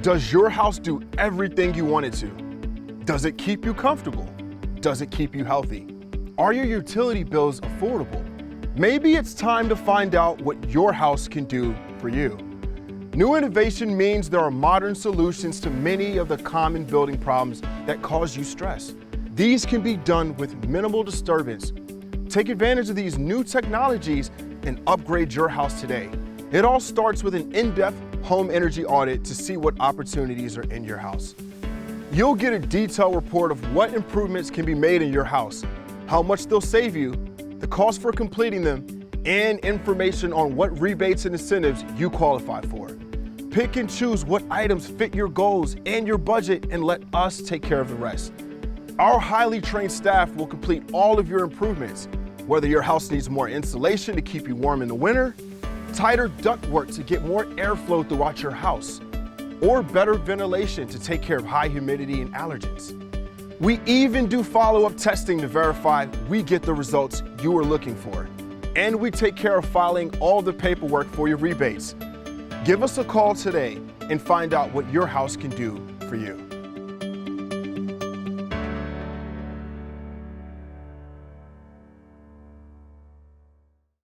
Does your house do everything you want it to? Does it keep you comfortable? Does it keep you healthy? Are your utility bills affordable? Maybe it's time to find out what your house can do for you. New innovation means there are modern solutions to many of the common building problems that cause you stress. These can be done with minimal disturbance. Take advantage of these new technologies and upgrade your house today. It all starts with an in-depth home energy audit to see what opportunities are in your house. You'll get a detailed report of what improvements can be made in your house, how much they'll save you, the cost for completing them, and information on what rebates and incentives you qualify for. Pick and choose what items fit your goals and your budget and let us take care of the rest. Our highly trained staff will complete all of your improvements, whether your house needs more insulation to keep you warm in the winter, tighter ductwork to get more airflow throughout your house, or better ventilation to take care of high humidity and allergens. We even do follow-up testing to verify we get the results you are looking for. And we take care of filing all the paperwork for your rebates. Give us a call today and find out what your house can do for you.